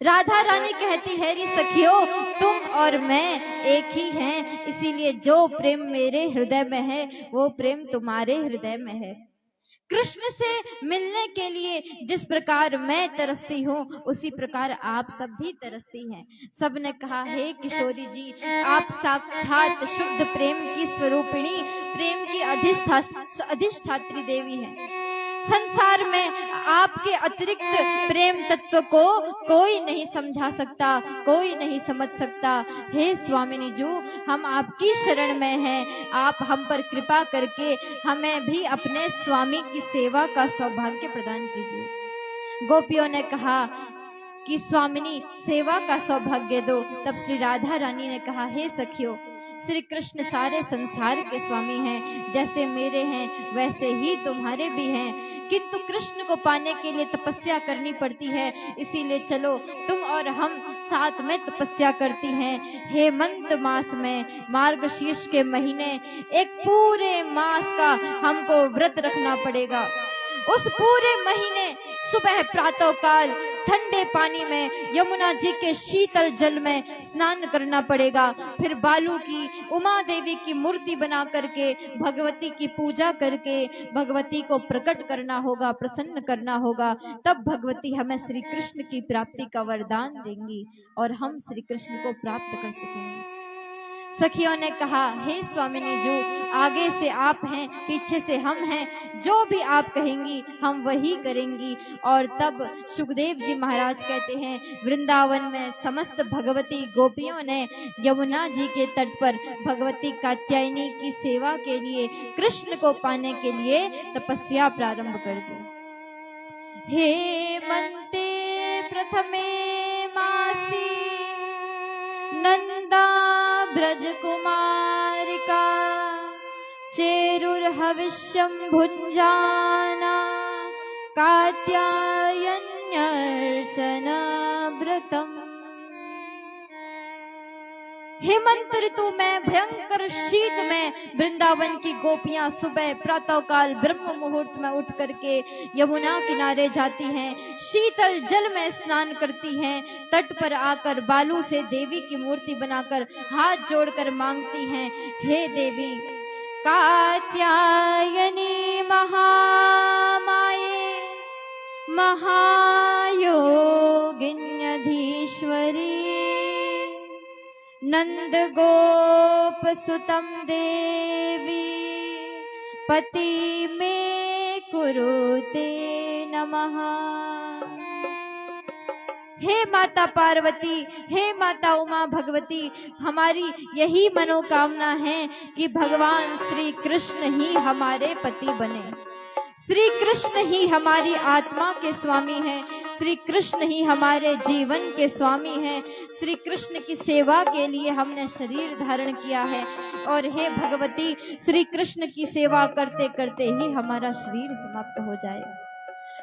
राधा रानी कहती है, री सखियों तुम और मैं एक ही हैं, इसीलिए जो प्रेम मेरे हृदय में है वो प्रेम तुम्हारे हृदय में है। कृष्ण से मिलने के लिए जिस प्रकार मैं तरसती हूँ उसी प्रकार आप सब भी तरसती हैं। सबने कहा, हे किशोरी जी, आप साक्षात शुद्ध प्रेम की स्वरूपिणी, प्रेम की अधिष्ठात्री देवी हैं। संसार में आपके अतिरिक्त प्रेम तत्व को कोई नहीं समझा सकता, कोई नहीं समझ सकता। हे स्वामिनी जू, हम आपकी शरण में हैं, आप हम पर कृपा करके हमें भी अपने स्वामी की सेवा का सौभाग्य प्रदान कीजिए। गोपियों ने कहा कि स्वामिनी सेवा का सौभाग्य दो। तब श्री राधा रानी ने कहा, हे सखियों, श्री कृष्ण सारे संसार के स्वामी हैं, जैसे मेरे हैं वैसे ही तुम्हारे भी हैं, किंतु कृष्ण को पाने के लिए तपस्या करनी पड़ती है, इसीलिए चलो तुम और हम साथ में तपस्या करती हैं। हेमंत मास में मार्गशीर्ष के महीने एक पूरे मास का हमको व्रत रखना पड़ेगा। उस पूरे महीने सुबह प्रातः काल ठंडे पानी में यमुना जी के शीतल जल में स्नान करना पड़ेगा। फिर बालू की उमा देवी की मूर्ति बना करके भगवती की पूजा करके भगवती को प्रकट करना होगा, प्रसन्न करना होगा। तब भगवती हमें श्री कृष्ण की प्राप्ति का वरदान देंगी और हम श्री कृष्ण को प्राप्त कर सकेंगे। सखियों ने कहा, हे स्वामिनी जो, आगे से आप हैं, पीछे से हम हैं, जो भी आप कहेंगी हम वही करेंगी। और तब सुखदेव जी महाराज कहते हैं, वृंदावन में समस्त भगवती गोपियों ने यमुना जी के तट पर भगवती कात्यायनी की सेवा के लिए, कृष्ण को पाने के लिए तपस्या प्रारंभ कर दी। हेमंते प्रथमे मासी नंदा ब्रज कुमारिका चेरुर हविष्यम भुंजाना कात्यायन्यर्चना व्रतम। हेमंत ऋतु में भयंकर शीत में वृंदावन की गोपियां सुबह प्रातः काल ब्रह्म मुहूर्त में उठ करके यमुना किनारे जाती हैं, शीतल जल में स्नान करती हैं, तट पर आकर बालू से देवी की मूर्ति बनाकर हाथ जोड़कर मांगती हैं, हे देवी कात्यायनी महामाये महायोगिन्यधीश्वरी नंद गोप सुतम देवी पति में कुरुते नमः। हे माता पार्वती, हे माता उमा भगवती, हमारी यही मनोकामना है कि भगवान श्री कृष्ण ही हमारे पति बने, श्री कृष्ण ही हमारी आत्मा के स्वामी हैं, श्री कृष्ण ही हमारे जीवन के स्वामी हैं। श्री कृष्ण की सेवा के लिए हमने शरीर धारण किया है और हे भगवती, श्री कृष्ण की सेवा करते करते ही हमारा शरीर समाप्त हो जाए।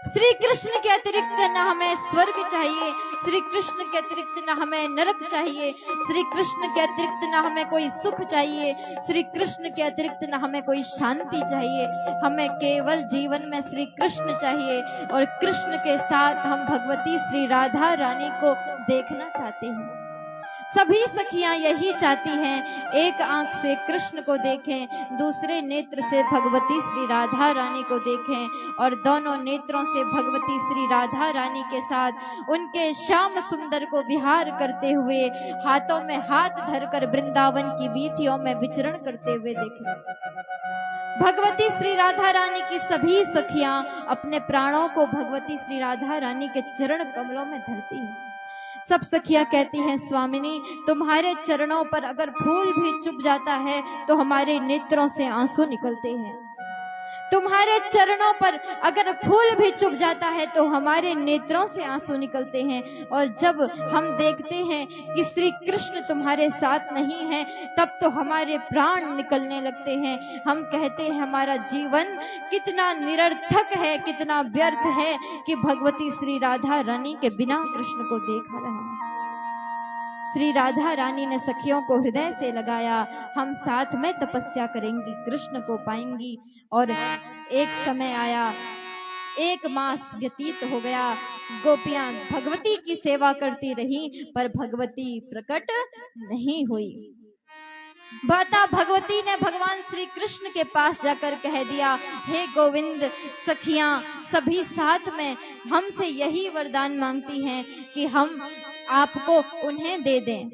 श्री कृष्ण के अतिरिक्त न हमें स्वर्ग चाहिए, श्री कृष्ण के अतिरिक्त न हमें नरक चाहिए, श्री कृष्ण के अतिरिक्त न हमें कोई सुख चाहिए, श्री कृष्ण के अतिरिक्त न हमें कोई शांति चाहिए। हमें केवल जीवन में श्री कृष्ण चाहिए और कृष्ण के साथ हम भगवती श्री राधा रानी को देखना चाहते हैं। सभी सखियां यही चाहती हैं, एक आंख से कृष्ण को देखें, दूसरे नेत्र से भगवती श्री राधा रानी को देखें और दोनों नेत्रों से भगवती श्री राधा रानी के साथ उनके श्याम सुंदर को विहार करते हुए, हाथों में हाथ धरकर वृंदावन की वीथियों में विचरण करते हुए देखें। भगवती श्री राधा रानी की सभी सखियां अपने प्राणों को भगवती श्री राधा रानी के चरण कमलों में धरती हैं। सब सखियां कहती हैं, स्वामिनी तुम्हारे चरणों पर अगर फूल भी चुभ जाता है तो हमारे नेत्रों से आंसू निकलते हैं, तुम्हारे चरणों पर अगर फूल भी चुभ जाता है तो हमारे नेत्रों से आंसू निकलते हैं। और जब हम देखते हैं कि श्री कृष्ण तुम्हारे साथ नहीं है तब तो हमारे प्राण निकलने लगते हैं। हम कहते हैं हमारा जीवन कितना निरर्थक है, कितना व्यर्थ है कि भगवती श्री राधा रानी के बिना कृष्ण को देखा रहा। श्री राधा रानी ने सखियों को हृदय से लगाया, हम साथ में तपस्या करेंगी, कृष्ण को पाएंगी। और एक समय आया, 1 मास व्यतीत हो गया। गोपियां भगवती की सेवा करती रहीं, पर भगवती प्रकट नहीं हुई। माता भगवती ने भगवान श्री कृष्ण के पास जाकर कह दिया, हे गोविंद, सखियां सभी साथ में हमसे यही वरदान मांगती हैं कि हम आपको उन्हें दे दें,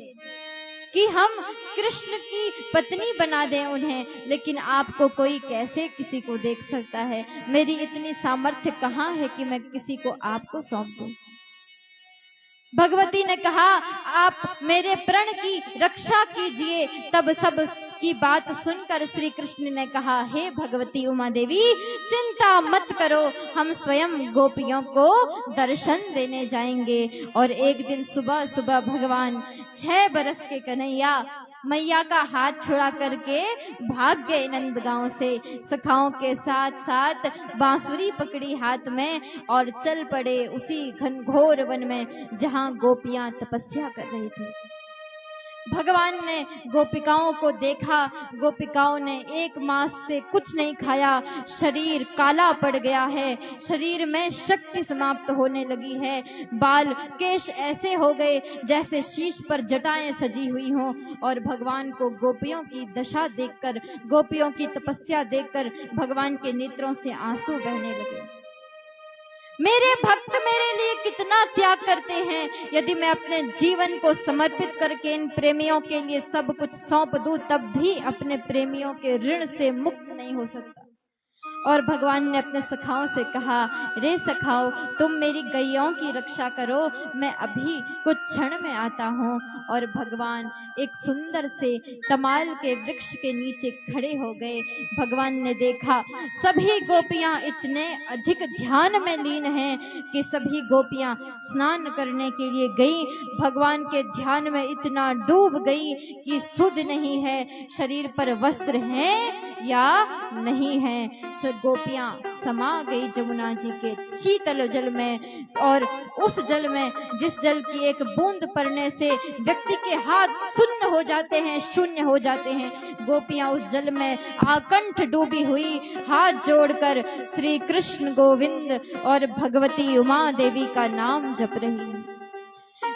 कि हम कृष्ण की पत्नी बना दें उन्हें, लेकिन आपको कोई कैसे किसी को देख सकता है? मेरी इतनी सामर्थ्य कहाँ है कि मैं किसी को आपको सौंप दूं। भगवती ने कहा, आप मेरे प्रण की रक्षा कीजिए। तब सब की बात सुनकर श्री कृष्ण ने कहा, हे भगवती उमा देवी, चिंता मत करो, हम स्वयं गोपियों को दर्शन देने जाएंगे। और एक दिन सुबह सुबह भगवान 6 बरस के कन्हैया मैया का हाथ छुड़ा करके भाग गए नंदगांव से। सखाओं के साथ साथ बांसुरी पकड़ी हाथ में और चल पड़े उसी घनघोर वन में जहां गोपियां तपस्या कर रही थी। भगवान ने गोपिकाओं को देखा। गोपिकाओं ने 1 मास से कुछ नहीं खाया, शरीर काला पड़ गया है, शरीर में शक्ति समाप्त होने लगी है, बाल केश ऐसे हो गए जैसे शीश पर जटाएं सजी हुई हों। और भगवान को गोपियों की दशा देखकर, गोपियों की तपस्या देखकर भगवान के नेत्रों से आंसू बहने लगे। मेरे भक्त मेरे लिए कितना त्याग करते हैं, यदि मैं अपने जीवन को समर्पित करके इन प्रेमियों के लिए सब कुछ सौंप दूं, तब भी अपने प्रेमियों के ऋण से मुक्त नहीं हो सकता। और भगवान ने अपने सखाओं से कहा, रे सखाओ, तुम मेरी गैयों की रक्षा करो, मैं अभी कुछ क्षण में आता हूँ। और भगवान एक सुंदर से तमाल के वृक्ष के नीचे खड़े हो गए। भगवान ने देखा सभी गोपियां इतने अधिक ध्यान में लीन हैं कि सभी गोपियां स्नान करने के लिए गई, भगवान के ध्यान में इतना डूब गई कि सुध नहीं है शरीर पर वस्त्र है या नहीं है। सब गोपियां समा गई जमुना जी के शीतल जल में, और उस जल में जिस जल की एक बूंद पड़ने से व्यक्ति के हाथ शून्य हो जाते हैं, शून्य हो जाते हैं, गोपियां उस जल में आकंठ डूबी हुई हाथ जोड़कर श्री कृष्ण गोविंद और भगवती उमा देवी का नाम जप रही हैं।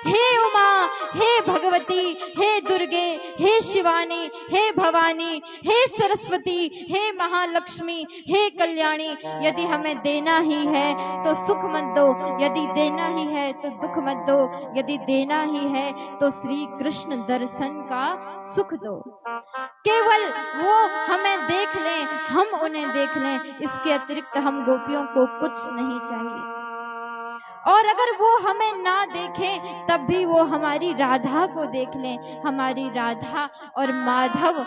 हे उमा, हे भगवती, हे दुर्गे, हे शिवानी, हे भवानी, हे सरस्वती, हे महालक्ष्मी, हे कल्याणी, यदि हमें देना ही है तो सुख मत दो, यदि देना ही है तो दुख मत दो, यदि देना ही है तो श्री कृष्ण दर्शन का सुख दो। केवल वो हमें देख लें, हम उन्हें देख लें, इसके अतिरिक्त हम गोपियों को कुछ नहीं चाहिए। और अगर वो हमें ना देखें तब भी वो हमारी राधा को देख लें। हमारी राधा और माधव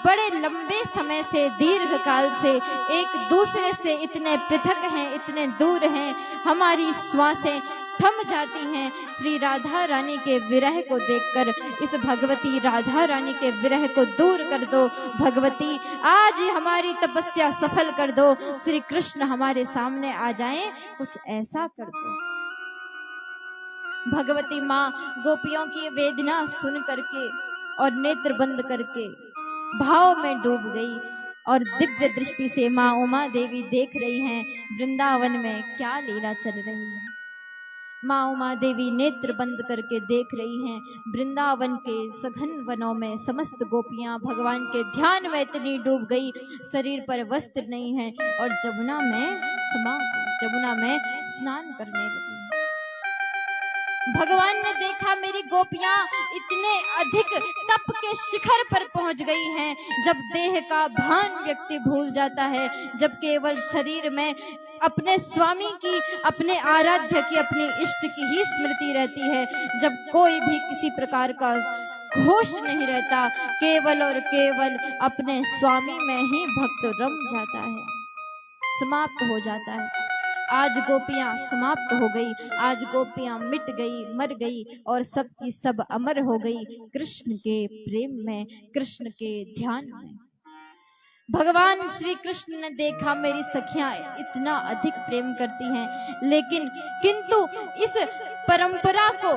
बड़े लंबे समय से, दीर्घ काल से एक दूसरे से इतने पृथक हैं, इतने दूर हैं, हमारी श्वासें थम जाती हैं। श्री राधा रानी के विरह को देखकर इस भगवती राधा रानी के विरह को दूर कर दो। भगवती आज हमारी तपस्या सफल कर दो, श्री कृष्ण हमारे सामने आ जाएं, कुछ ऐसा कर दो। भगवती माँ गोपियों की वेदना सुन करके और नेत्र बंद करके भाव में डूब गई, और दिव्य दृष्टि से माँ उमा देवी देख रही हैं वृंदावन में क्या लीला चल रही है। माँ उमा देवी नेत्र बंद करके देख रही हैं वृंदावन के सघन वनों में समस्त गोपियां भगवान के ध्यान में इतनी डूब गई, शरीर पर वस्त्र नहीं है, और जमुना में समा गई, जमुना में स्नान करने लगी। भगवान ने देखा मेरी गोपियां इतने अधिक तप के शिखर पर पहुंच गई हैं, जब देह का भान व्यक्ति भूल जाता है, जब केवल शरीर में अपने स्वामी की, अपने आराध्य की, अपने इष्ट की ही स्मृति रहती है, जब कोई भी किसी प्रकार का होश नहीं रहता, केवल और केवल अपने स्वामी में ही भक्त रम जाता है, समाप्त हो जाता है। आज गोपियां समाप्त हो गई, आज गोपियां मिट गई, मर गई, और सब की सब अमर हो गई कृष्ण के प्रेम में, कृष्ण के ध्यान में। भगवान श्री कृष्ण ने देखा मेरी सखियां इतना अधिक प्रेम करती हैं, लेकिन किंतु इस परंपरा को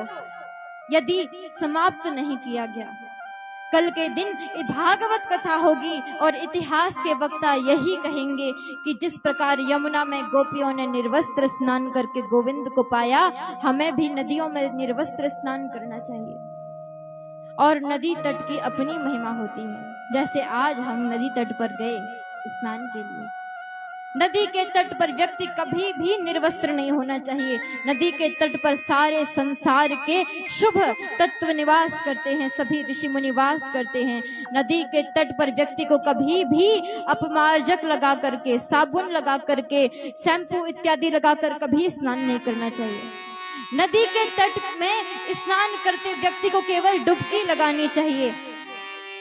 यदि समाप्त नहीं किया गया, कल के दिन भागवत कथा होगी और इतिहास के वक्ता यही कहेंगे कि जिस प्रकार यमुना में गोपियों ने निर्वस्त्र स्नान करके गोविंद को पाया, हमें भी नदियों में निर्वस्त्र स्नान करना चाहिए। और नदी तट की अपनी महिमा होती है। जैसे आज हम नदी तट पर गए स्नान के लिए, नदी के तट पर व्यक्ति कभी भी निर्वस्त्र नहीं होना चाहिए। नदी के तट पर सारे संसार के शुभ तत्व निवास करते हैं, सभी ऋषि मुनि वास करते हैं। नदी के तट पर व्यक्ति को कभी भी अपमार्जक लगा करके, साबुन लगा करके, शैम्पू इत्यादि लगाकर कभी स्नान नहीं करना चाहिए। नदी के तट में स्नान करते व्यक्ति को केवल डुबकी लगानी चाहिए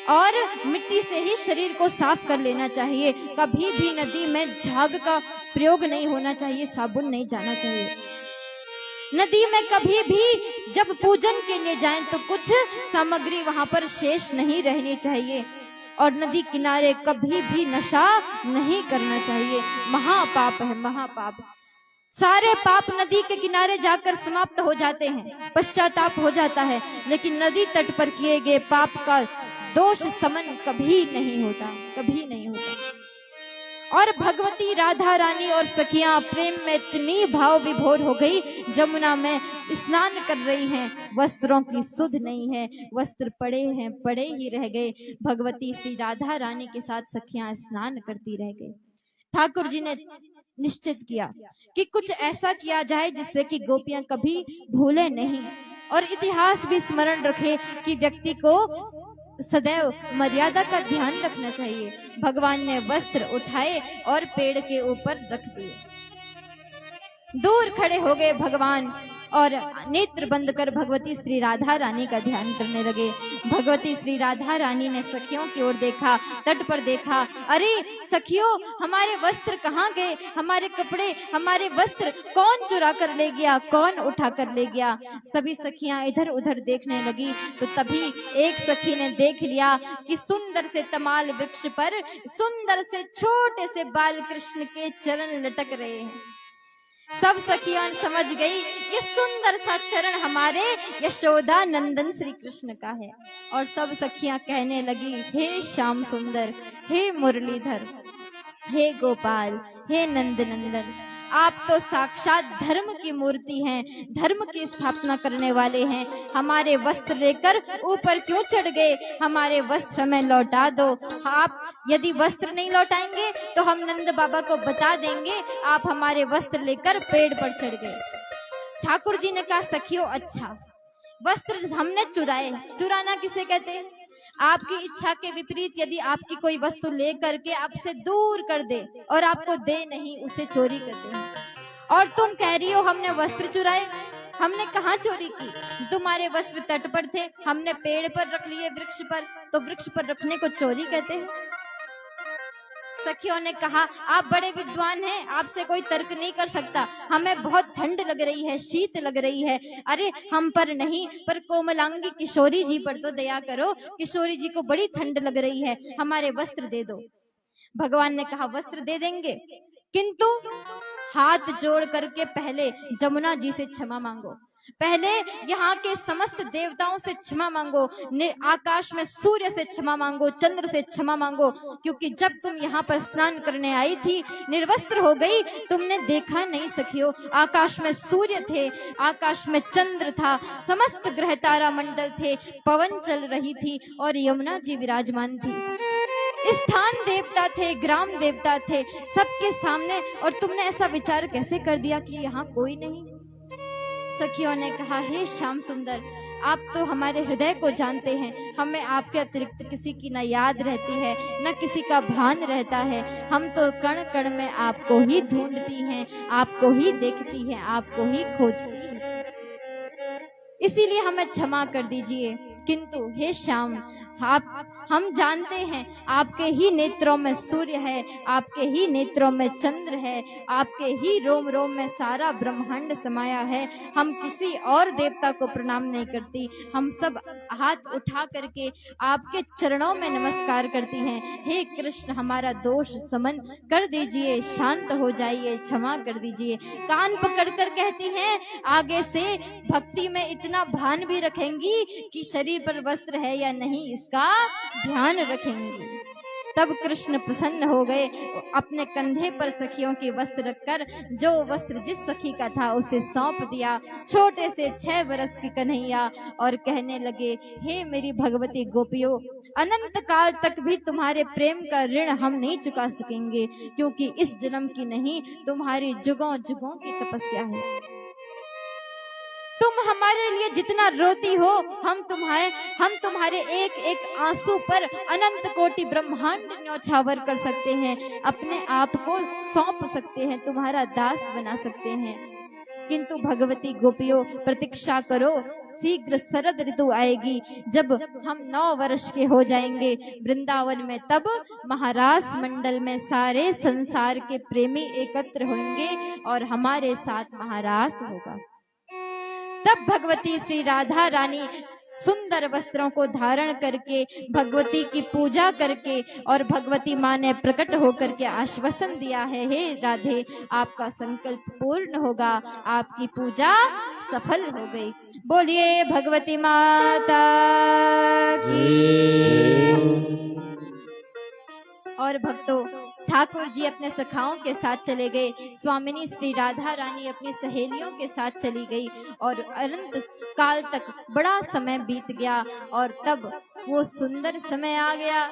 और मिट्टी से ही शरीर को साफ कर लेना चाहिए। कभी भी नदी में झाग का प्रयोग नहीं होना चाहिए, साबुन नहीं जाना चाहिए। नदी में कभी भी जब पूजन के लिए जाएं तो कुछ सामग्री वहां पर शेष नहीं रहनी चाहिए। और नदी किनारे कभी भी नशा नहीं करना चाहिए, महापाप है, महापाप। सारे पाप नदी के किनारे जाकर समाप्त हो जाते हैं, पश्चाताप हो जाता है, लेकिन नदी तट पर किए गए पाप का दोष समन कभी नहीं होता, कभी नहीं होता। और भगवती राधा रानी और सखियां प्रेम में इतनी भाव विभोर हो गई, जमुना में स्नान कर रही हैं, वस्त्रों की सुध नहीं है, वस्त्र पड़े हैं, पड़े ही रह गए। भगवती श्री राधा रानी के साथ सखियां स्नान करती रह गई। ठाकुर जी ने निश्चित किया कि कुछ ऐसा किया जाए जिससे कि गोपियां कभी भूले नहीं और इतिहास भी स्मरण रखे कि व्यक्ति को सदैव मर्यादा का ध्यान रखना चाहिए। भगवान ने वस्त्र उठाए और पेड़ के ऊपर रख दिए। दूर खड़े हो गए भगवान और नेत्र बंद कर भगवती श्री राधा रानी का ध्यान करने लगे। भगवती श्री राधा रानी ने सखियों की ओर देखा, तट पर देखा। अरे सखियों, हमारे वस्त्र कहाँ गए? हमारे कपड़े, हमारे वस्त्र कौन चुरा कर ले गया? कौन उठा कर ले गया? सभी सखियां इधर उधर देखने लगी तो तभी एक सखी ने देख लिया कि सुंदर से तमाल वृक्ष पर सुंदर से छोटे से बाल कृष्ण के चरण लटक रहे हैं। सब सखियां समझ गई ये सुंदर सा चरण हमारे यशोदा नंदन श्री कृष्ण का है। और सब सखियां कहने लगी, हे श्याम सुंदर, हे मुरलीधर, हे गोपाल, हे नंद नंदन, आप तो साक्षात धर्म की मूर्ति हैं, धर्म की स्थापना करने वाले हैं। हमारे वस्त्र लेकर ऊपर क्यों चढ़ गए? हमारे वस्त्र हमें लौटा दो। आप यदि वस्त्र नहीं लौटाएंगे तो हम नंद बाबा को बता देंगे आप हमारे वस्त्र लेकर पेड़ पर चढ़ गए। ठाकुर जी ने कहा, सखियों अच्छा, वस्त्र हमने चुराए। चुराना किसे कहते हैं? आपकी इच्छा के विपरीत यदि आपकी कोई वस्तु ले करके आपसे दूर कर दे और आपको दे नहीं, उसे चोरी कहते हैं। और तुम कह रही हो हमने वस्त्र चुराए। हमने कहाँ चोरी की? तुम्हारे वस्त्र तट पर थे, हमने पेड़ पर रख लिए, वृक्ष पर, तो वृक्ष पर रखने को चोरी कहते हैं। सखियों ने कहा, आप बड़े विद्वान हैं, आपसे कोई तर्क नहीं कर सकता। हमें बहुत ठंड लग रही है, शीत लग रही है। अरे हम पर नहीं, पर कोमलांगी किशोरी जी पर तो दया करो। किशोरी जी को बड़ी ठंड लग रही है, हमारे वस्त्र दे दो। भगवान ने कहा, वस्त्र दे देंगे, किंतु हाथ जोड़ करके पहले जमुना जी से क्षमा मांगो। पहले यहाँ के समस्त देवताओं से क्षमा मांगो, आकाश में सूर्य से क्षमा मांगो, चंद्र से क्षमा मांगो, क्योंकि जब तुम यहाँ पर स्नान करने आई थी निर्वस्त्र हो गई, तुमने देखा नहीं सखियो। आकाश में सूर्य थे, आकाश में चंद्र था, समस्त ग्रह तारा मंडल थे, पवन चल रही थी और यमुना जी विराजमान थी। स्थान देवता थे, ग्राम देवता थे, सबके सामने, और तुमने ऐसा विचार कैसे कर दिया कि यहाँ कोई नहीं? सखियों ने कहा, हे श्याम सुंदर, आप तो हमारे हृदय को जानते हैं। हमें आपके अतिरिक्त किसी की न याद रहती है, न किसी का भान रहता है। हम तो कण कण में आपको ही ढूंढती हैं, आपको ही देखती हैं, आपको ही खोजती हैं। इसीलिए हमें क्षमा कर दीजिए। किंतु हे श्याम, हम जानते हैं आपके ही नेत्रों में सूर्य है, आपके ही नेत्रों में चंद्र है, आपके ही रोम रोम में सारा ब्रह्मांड समाया है। हम किसी और देवता को प्रणाम नहीं करती, हम सब हाथ उठा करके आपके चरणों में नमस्कार करती हैं। हे कृष्ण, हमारा दोष समन कर दीजिए, शांत हो जाइए, क्षमा कर दीजिए। कान पकड़कर कहती हैं, आगे से भक्ति में इतना भान भी रखेंगी कि शरीर पर वस्त्र है या नहीं इसका ध्यान रखेंगे। तब कृष्ण प्रसन्न हो गए, अपने कंधे पर सखियों के वस्त्र रखकर जो वस्त्र जिस सखी का था उसे सौंप दिया, छोटे से 6 वर्ष की कन्हैया, और कहने लगे, हे मेरी भगवती गोपियों, अनंत काल तक भी तुम्हारे प्रेम का ऋण हम नहीं चुका सकेंगे, क्योंकि इस जन्म की नहीं, तुम्हारी जुगों जुगों की तपस्या है। तुम हमारे लिए जितना रोती हो, हम तुम्हारे एक एक आंसू पर अनंत कोटि ब्रह्मांड न्यौछावर कर सकते हैं, अपने आप को सौंप सकते हैं, तुम्हारा दास बना सकते हैं। किंतु भगवती गोपियों, प्रतीक्षा करो, शीघ्र शरद ऋतु आएगी, जब हम 9 वर्ष के हो जाएंगे वृंदावन में, तब महारास मंडल में सारे संसार के प्रेमी एकत्र होंगे और हमारे साथ महारास होगा। तब भगवती श्री राधा रानी सुंदर वस्त्रों को धारण करके, भगवती की पूजा करके, और भगवती माँ ने प्रकट होकर के आश्वासन दिया है, हे राधे, आपका संकल्प पूर्ण होगा, आपकी पूजा सफल हो गई। बोलिए भगवती माता की। और भक्तों, ठाकुर जी अपने सखाओं के साथ चले गए, स्वामिनी श्री राधा रानी अपनी सहेलियों के साथ चली गई, और अनंत काल तक बड़ा समय बीत गया, और तब वो सुंदर समय आ गया